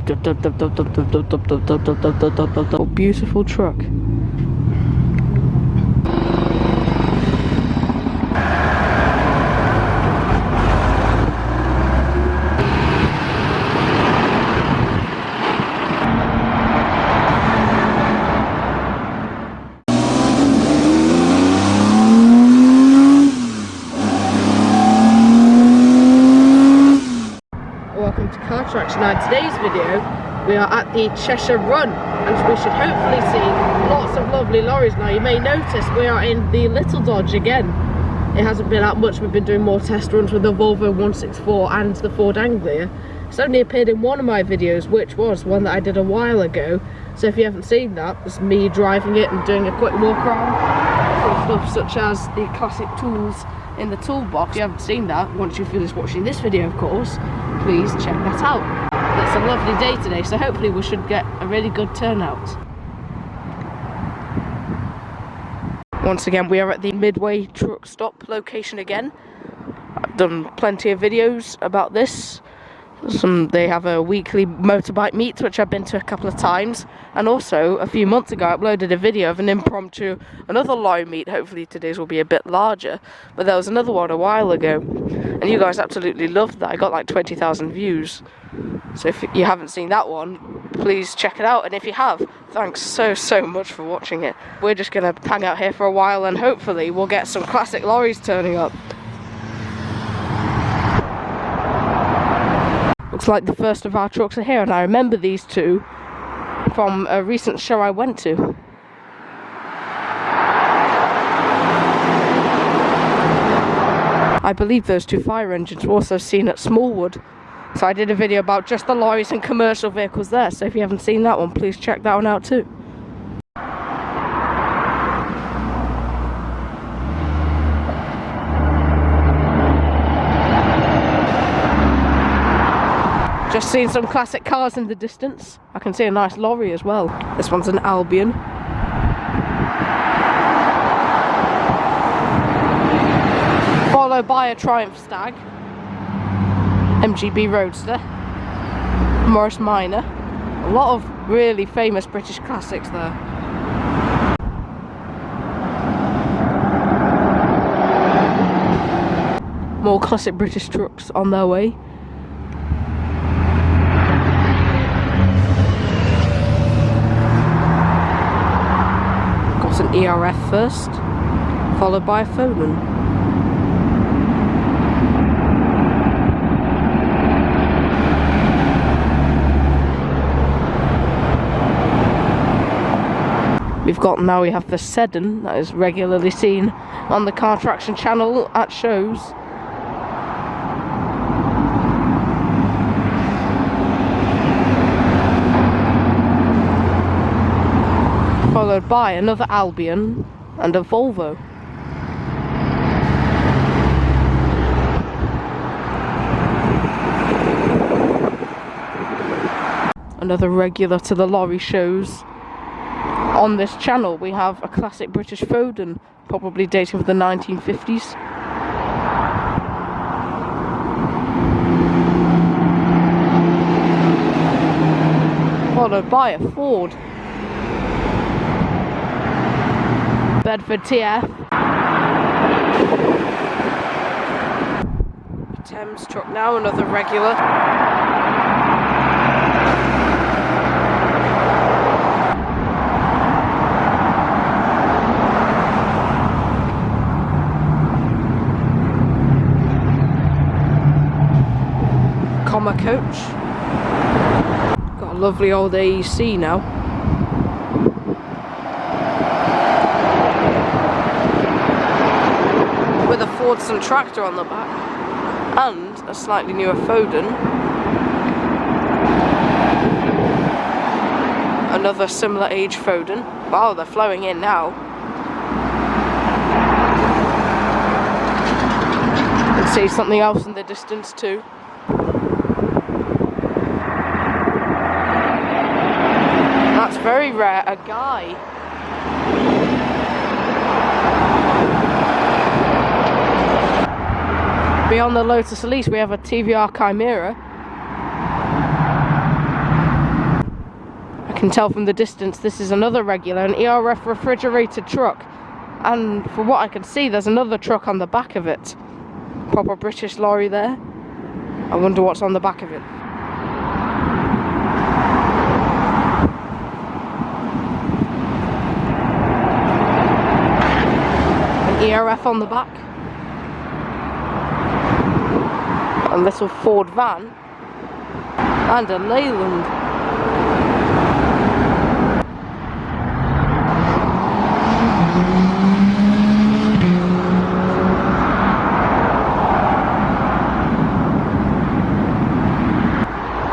Oh, beautiful truck. Welcome to Car Tracks. Now in today's video we are at the Cheshire Run and we should hopefully see lots of lovely lorries. Now you may notice we are in the little Dodge again. It hasn't been out much, we've been doing more test runs with the Volvo 164 and the Ford Anglia. It's only appeared in one of my videos, which was one that I did a while ago, so if you haven't seen that, it's me driving it and doing a quick walk around with stuff such as the classic tools in the toolbox. If you haven't seen that, once you finish watching this video of course, please check that out. It's a lovely day today, so hopefully we should get a really good turnout. Once again we are at the Midway truck stop location again. I've done plenty of videos about this. They have a weekly motorbike meet which I've been to a couple of times, and also a few months ago I uploaded a video of an impromptu another lorry meet. Hopefully today's will be a bit larger, but there was another one a while ago and you guys absolutely loved that. I got like 20,000 views, so if you haven't seen that one, please check it out, and if you have, thanks so much for watching it. We're just gonna hang out here for a while and hopefully we'll get some classic lorries turning up. Looks like the first of our trucks are here, and I remember these two from a recent show I went to. I believe those two fire engines were also seen at Smallwood, so I did a video about just the lorries and commercial vehicles there, so if you haven't seen that one, please check that one out too. Just seen some classic cars in the distance. I can see a nice lorry as well. This one's an Albion. Followed by a Triumph Stag. MGB Roadster. Morris Minor. A lot of really famous British classics there. More classic British trucks on their way. An ERF first, followed by a Foden. We have the Sedan that is regularly seen on the Car Traction channel at shows. Followed by another Albion and a Volvo. Another regular to the lorry shows. On this channel we have a classic British Foden, probably dating from the 1950s. Followed by a Ford. Bedford TF. Thames truck now, another regular. Comma coach. Got a lovely old AEC now. With a Fordson tractor on the back and a slightly newer Foden. Another similar age Foden. Wow, they're flowing in now. You can see something else in the distance too. That's very rare, a guy. Beyond the Lotus Elise we have a TVR Chimera. can tell from the distance this is another regular, an ERF refrigerated truck. And from what I can see, there's another truck on the back of it. Proper British lorry there. I wonder what's on the back of it. An ERF on the back. A little Ford van. And a Leyland.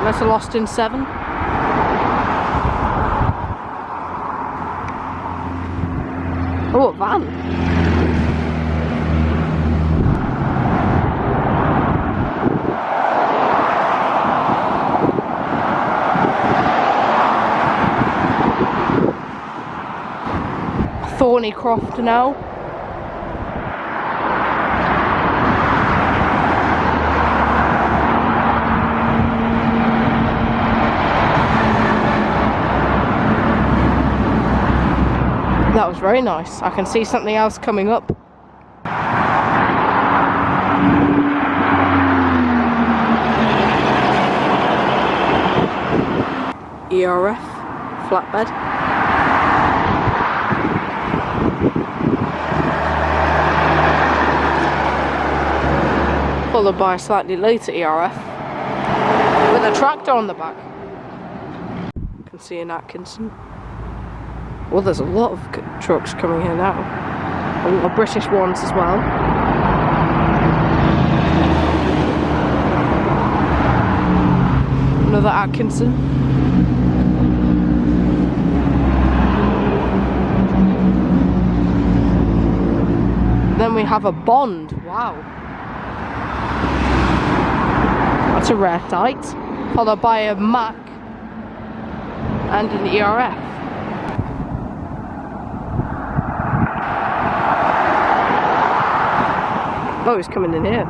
That's a Lost in 7. Oh, a van. Thornycroft now. That was very nice. I can see something else coming up. ERF flatbed. Followed by a slightly later ERF with a tractor on the back. You can see an Atkinson. Well, there's a lot of trucks coming here now. A lot of British ones as well. Another Atkinson. Then we have a Bond. Wow. That's a rare sight. Followed by a Mac and an ERF. Oh, he's coming in here.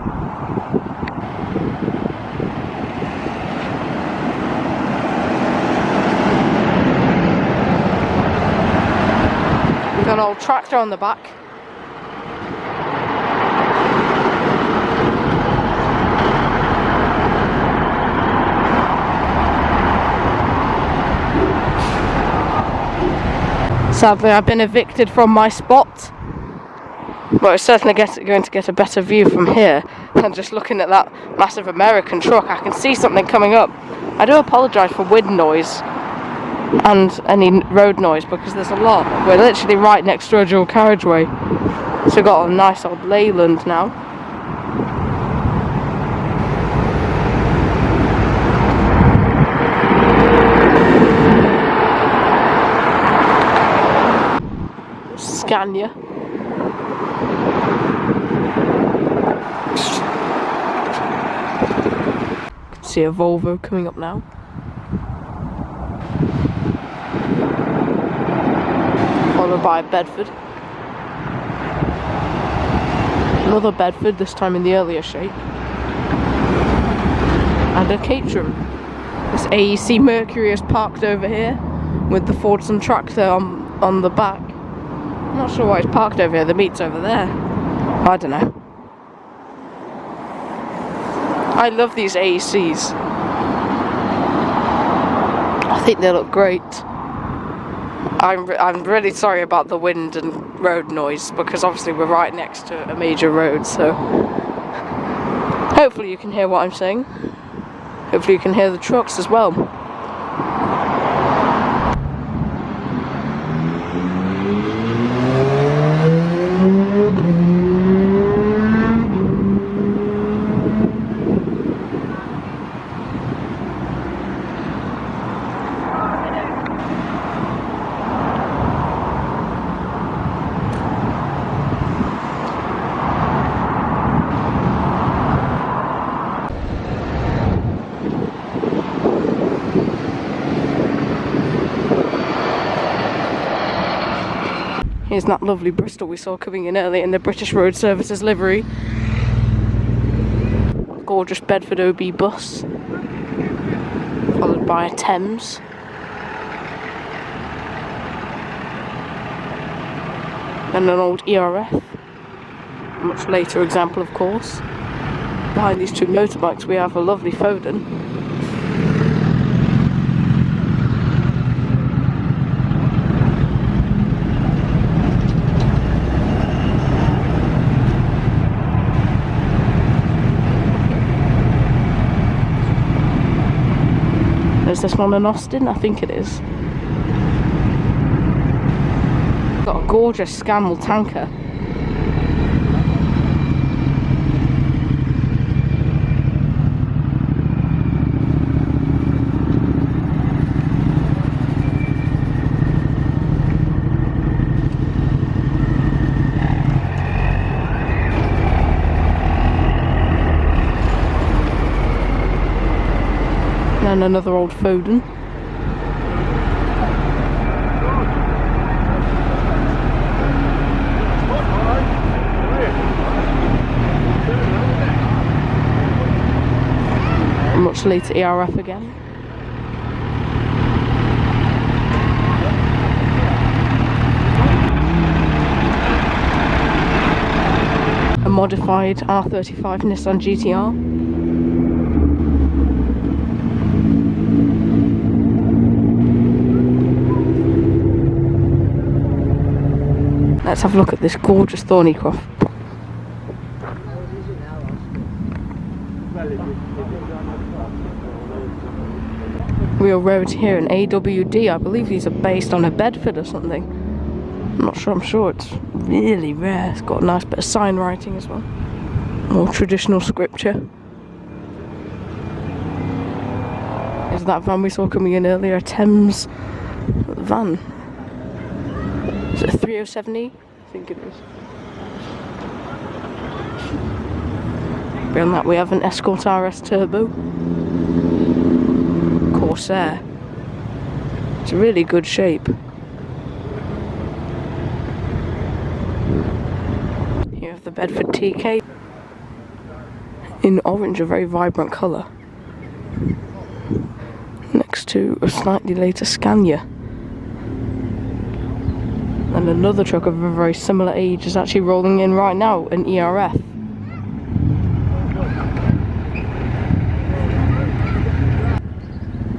We've got an old tractor on the back. Sadly, I've been evicted from my spot. But it's certainly going to get a better view from here than just looking at that massive American truck. I can see something coming up. I do apologise for wind noise and any road noise because there's a lot. We're literally right next to a dual carriageway. So we've got a nice old Leyland now. Scania. See a Volvo coming up now. Followed by a Bedford. Another Bedford, this time in the earlier shape. And a Caterham. This AEC Mercury is parked over here with the Foden tractor on the back. I'm not sure why it's parked over here, the meat's over there. I don't know. I love these AECs. I think they look great. I'm really sorry about the wind and road noise because obviously we're right next to a major road, so hopefully you can hear what I'm saying. Hopefully you can hear the trucks as well. Here's that lovely Bristol we saw coming in earlier in the British Road Services livery. Gorgeous Bedford OB bus. Followed by a Thames. And an old ERF, a much later example of course. Behind these two motorbikes we have a lovely Foden. Is this one in Austin? I think it is. Got a gorgeous Scammell tanker. And another old Foden. A much later ERF again. A modified R35 Nissan GTR. Let's have a look at this gorgeous Thornycroft. Real rarity here in AWD. I believe these are based on a Bedford or something. I'm not sure, I'm sure it's really rare. It's got a nice bit of sign writing as well. More traditional scripture. Is that van we saw coming in earlier a Thames van? Is it a 307E? I think it is. Beyond that we have an Escort RS Turbo. Corsair. It's a really good shape. Here have the Bedford TK. In orange, a very vibrant colour. Next to a slightly later Scania. And another truck of a very similar age is actually rolling in right now, an ERF.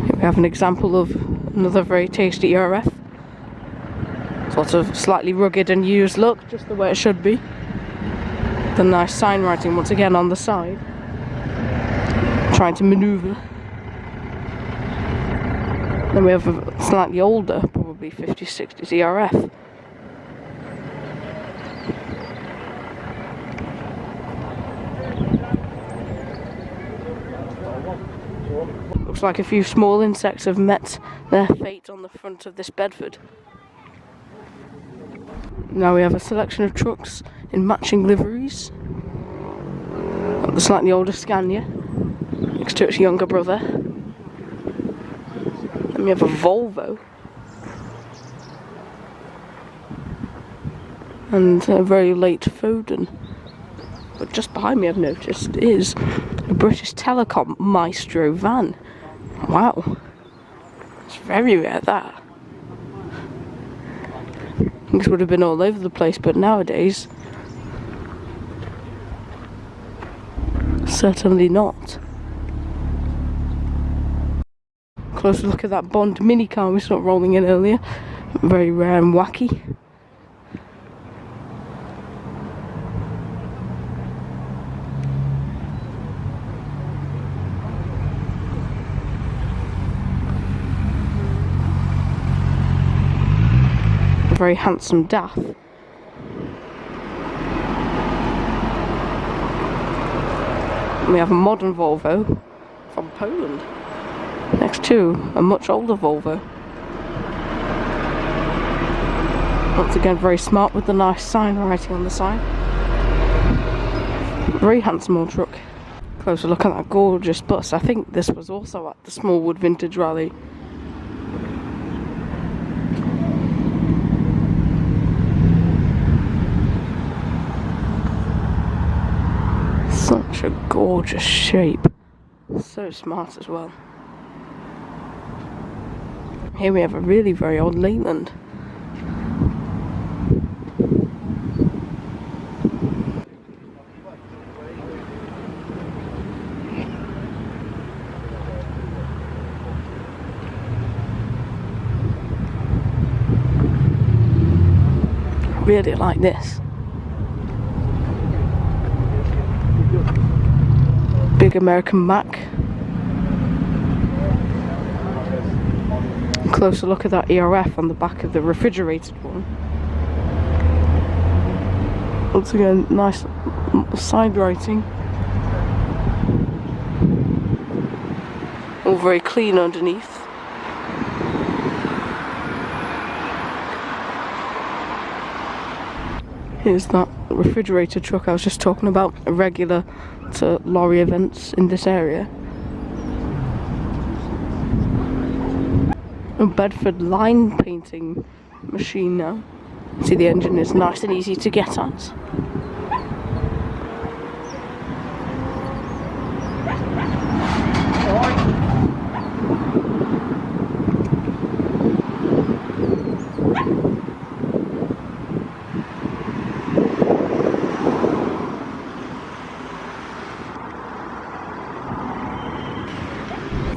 Here we have an example of another very tasty ERF. Sort of slightly rugged and used look, just the way it should be. The nice sign writing once again on the side. Trying to manoeuvre. Then we have a slightly older, probably 50s, 60s ERF. Looks like a few small insects have met their fate on the front of this Bedford. Now we have a selection of trucks in matching liveries. Got the slightly older Scania next to its younger brother. Then we have a Volvo. And a very late Foden. But just behind me I've noticed is a British Telecom Maestro van. Wow. It's very rare that. Things would have been all over the place, but nowadays certainly not. Closer look at that Bond mini car we saw rolling in earlier. Very rare and wacky. A very handsome DAF. And we have a modern Volvo from Poland next to a much older Volvo. Once again very smart with the nice sign writing on the side. Very handsome old truck. Closer look at that gorgeous bus. I think this was also at the Smallwood Vintage Rally. Such a gorgeous shape. So smart as well. Here we have a really very old Leyland. Really like this. Big American Mac. Closer look at that ERF on the back of the refrigerated one. Once again, nice side writing. All very clean underneath. Here's that refrigerator truck I was just talking about, irregular to lorry events in this area. A Bedford line painting machine now. See, the engine is nice and easy to get at.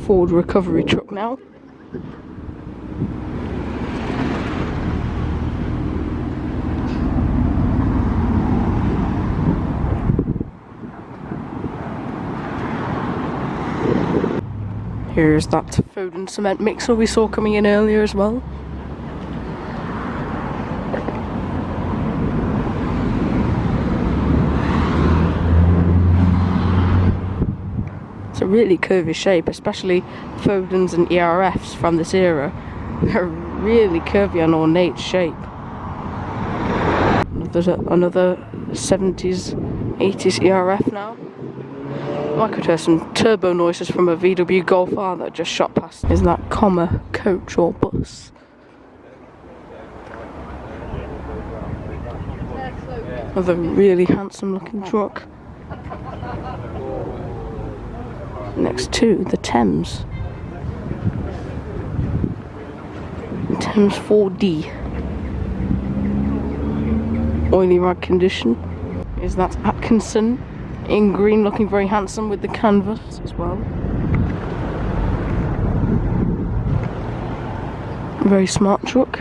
Ford recovery truck now. Here's that Foden cement mixer we saw coming in earlier as well. It's a really curvy shape, especially Fodens and ERFs from this era. They're really curvy and ornate shape. There's another 70s, 80s ERF now. I could hear some turbo noises from a VW Golf R that just shot past. Is that comma coach or bus? Another really handsome looking truck. Next to the Thames. Thames 4D. Oily rag condition. Is that Atkinson in green, looking very handsome with the canvas as well. Very smart truck.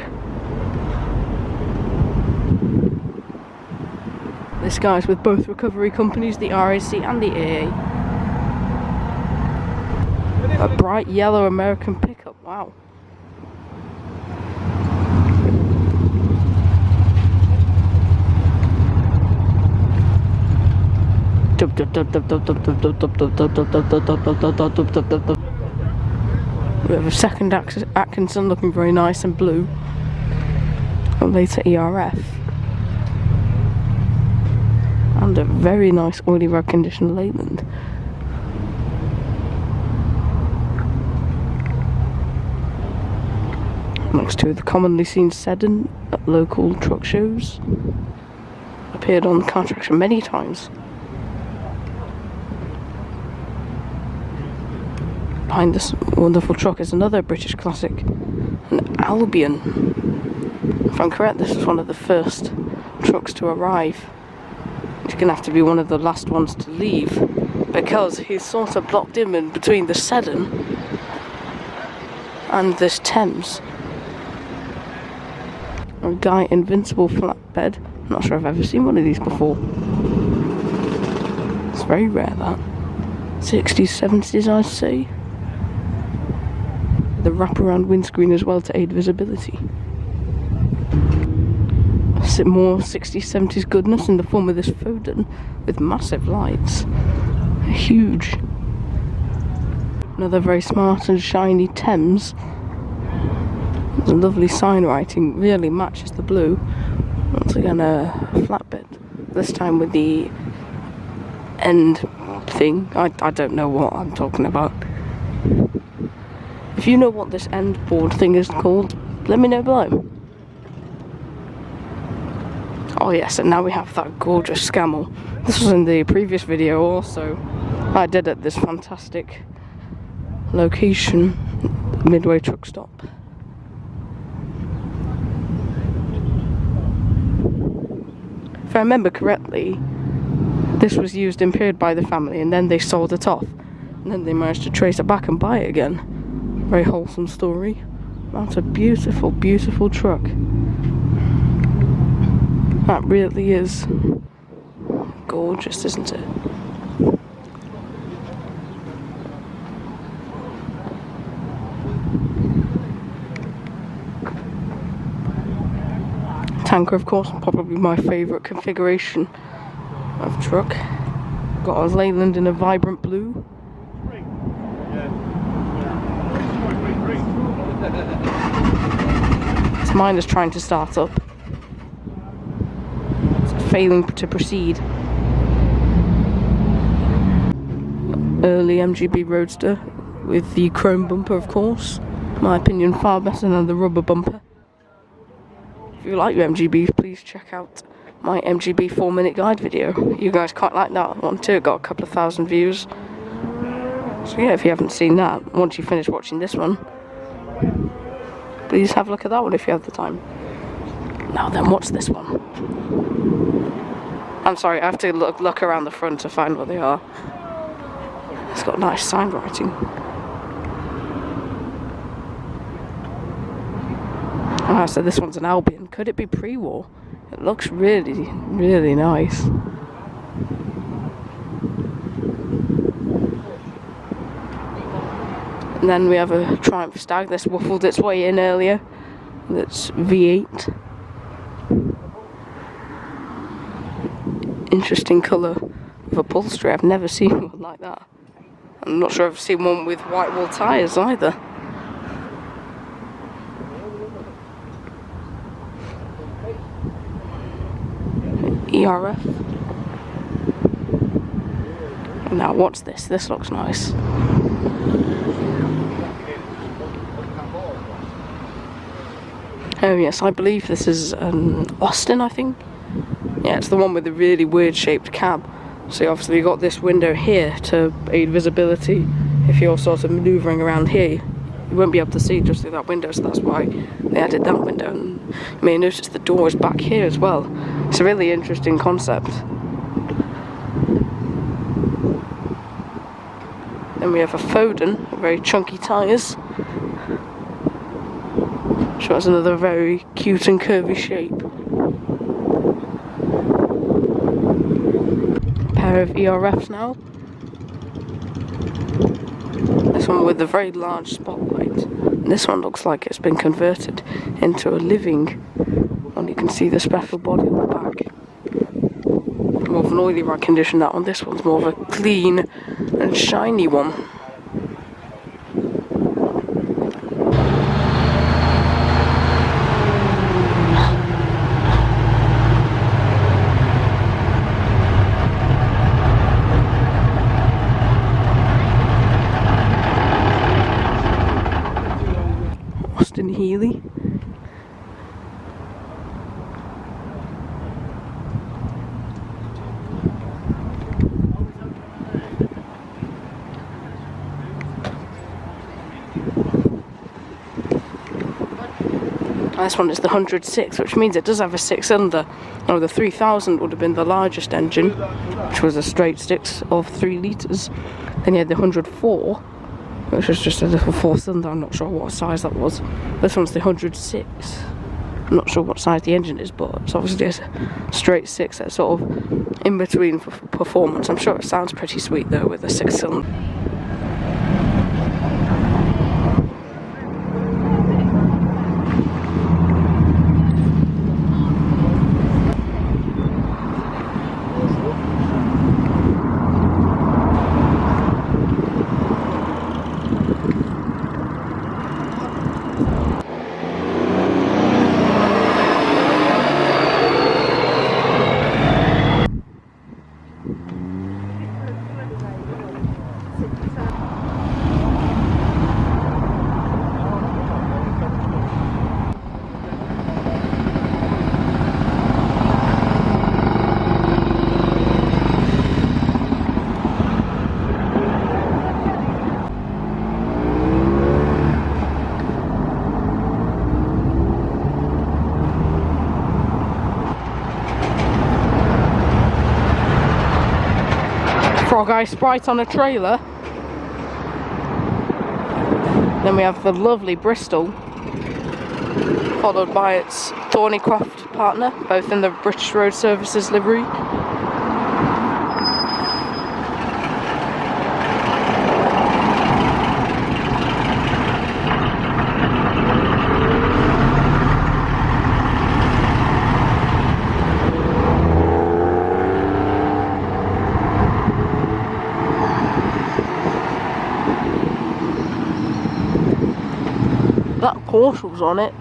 This guy's with both recovery companies, the RAC and the AA. A bright yellow American pickup, wow. We have a second Atkinson looking very nice and blue. A later ERF. And a very nice oily rag condition Leyland. Next to the commonly seen Sedan at local truck shows. Appeared on car traction many times. Behind this wonderful truck is another British classic, an Albion. If I'm correct, this is one of the first trucks to arrive. It's going to have to be one of the last ones to leave, because he's sort of blocked in between the Sedan and this Thames. A Guy Invincible flatbed. I'm not sure I've ever seen one of these before. It's very rare, that. 60s, 70s, I'd say. The wraparound windscreen as well to aid visibility. More 60s, 70s goodness in the form of this Foden with massive lights. Huge. Another very smart and shiny Thames. The lovely sign writing really matches the blue. Once again, a flatbed. This time with the end thing. I don't know what I'm talking about. If you know what this end board thing is called, let me know below. Oh yes, and now we have that gorgeous Scammell. This was in the previous video also. I did at this fantastic location, Midway truck stop. If I remember correctly, this was used in period by the family and then they sold it off. And then they managed to trace it back and buy it again. Very wholesome story. That's a beautiful, beautiful truck. That really is gorgeous, isn't it? Tanker, of course, probably my favourite configuration of truck. Got a Leyland in a vibrant blue. This mine is trying to start up. It's failing to proceed. Early MGB Roadster with the chrome bumper, of course. In my opinion, far better than the rubber bumper. If you like your MGBs, please check out my MGB 4-minute guide video. You guys quite like that one too. It got a couple of thousand views. So yeah, if you haven't seen that, once you finish watching this one, please have a look at that one if you have the time. Now then, what's this one? I'm sorry, I have to look around the front to find what they are. It's got nice sign writing. Ah, so this one's an Albion. Could it be pre-war? It looks really, really nice. And then we have a Triumph Stag. This waffled its way in earlier. That's V8. Interesting colour of upholstery. I've never seen one like that. I'm not sure I've seen one with white wall tyres either. ERF. Now what's this? This looks nice. Oh yes, I believe this is Austin, I think. Yeah, it's the one with the really weird shaped cab. So obviously you've got this window here to aid visibility. If you're sort of manoeuvring around here, you won't be able to see just through that window, so that's why they added that window. And you may notice the door is back here as well. It's a really interesting concept. Then we have a Foden, very chunky tyres. Shows another very cute and curvy shape. Pair of ERFs now. This one with a very large spotlight. And this one looks like it's been converted into a living one. You can see the special body on the back. More of an oily rag condition, that one. This one's more of a clean and shiny one. Austin Healey. This one is the 106, which means it does have a 6-cylinder. Now the 3000 would have been the largest engine, which was a straight 6 of 3 litres. Then you had the 104, which was just a little 4-cylinder. I'm not sure what size that was. This one's the 106. I'm not sure what size the engine is, but it's obviously a straight 6 that's sort of in between for performance. I'm sure it sounds pretty sweet though with a 6-cylinder. Frog Eye Sprite on a trailer. Then we have the lovely Bristol, followed by its Thornycroft partner, both in the British Road Services livery. That Portal's on it.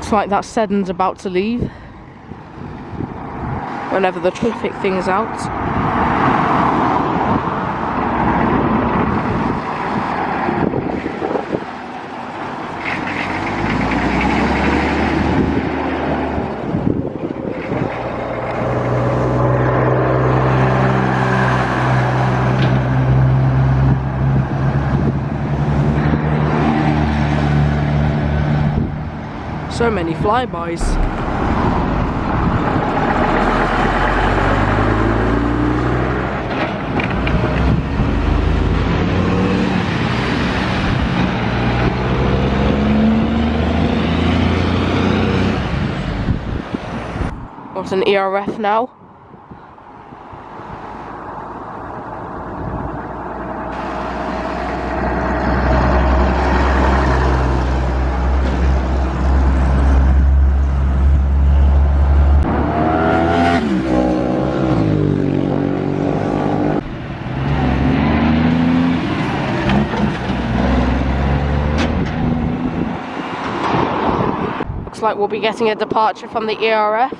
Looks like that Seddon's about to leave whenever the traffic thing's out. So many flybys. What's an ERF now? Looks like we'll be getting a departure from the ERF.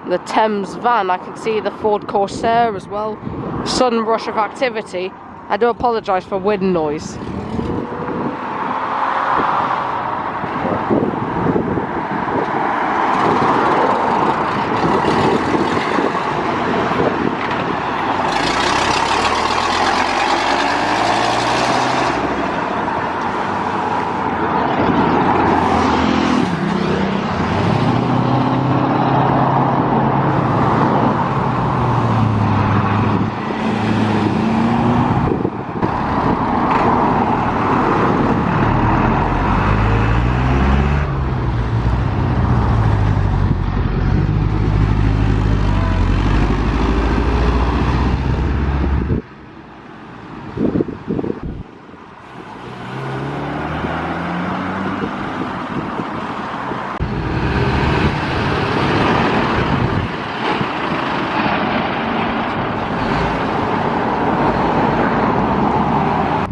The Thames van, I can see the Ford Corsair as well. Sudden rush of activity. I do apologise for wind noise.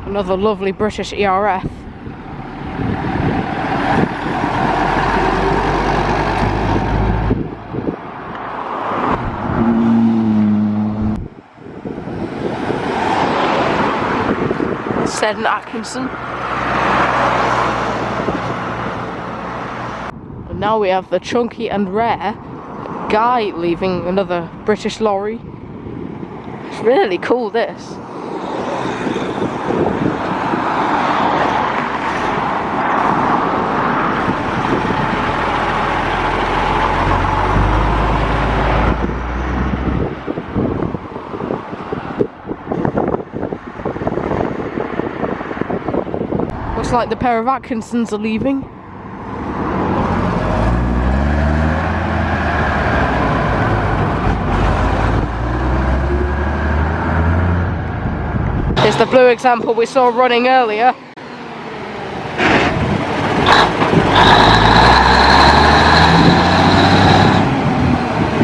Another lovely British ERF. Seddon Atkinson. And now we have the chunky and rare Guy leaving another British lorry. It's really cool, this. Looks like the pair of Atkinsons are leaving. Here's the blue example we saw running earlier.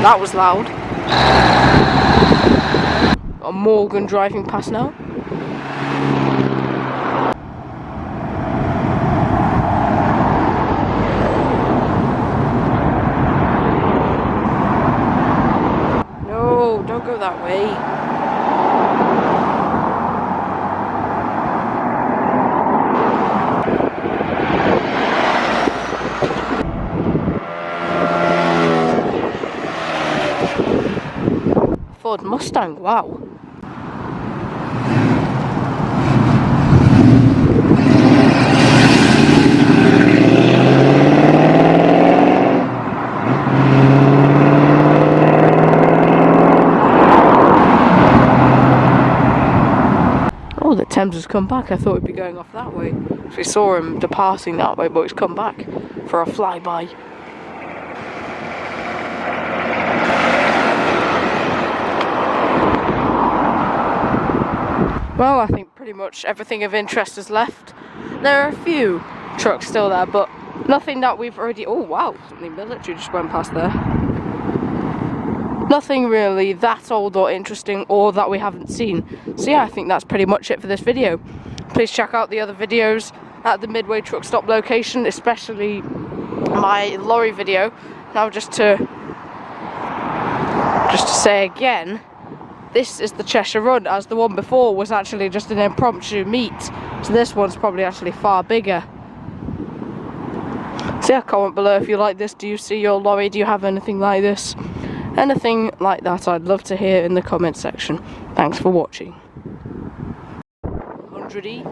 That was loud. Got Morgan driving past now. Ford Mustang, wow. Oh, the Thames has come back. I thought he'd be going off that way. We saw him departing that way, but he's come back for a flyby. Well, I think pretty much everything of interest has left. There are a few trucks still there, but nothing that we've already... Oh, wow, something military just went past there. Nothing really that old or interesting or that we haven't seen. So yeah, I think that's pretty much it for this video. Please check out the other videos at the Midway truck stop location, especially my lorry video. Now just to say again, this is the Cheshire Run, as the one before was actually just an impromptu meet. So this one's probably actually far bigger. So yeah, comment below if you like this. Do you see your lorry? Do you have anything like this? Anything like that, I'd love to hear in the comment section. Thanks for watching. 100E.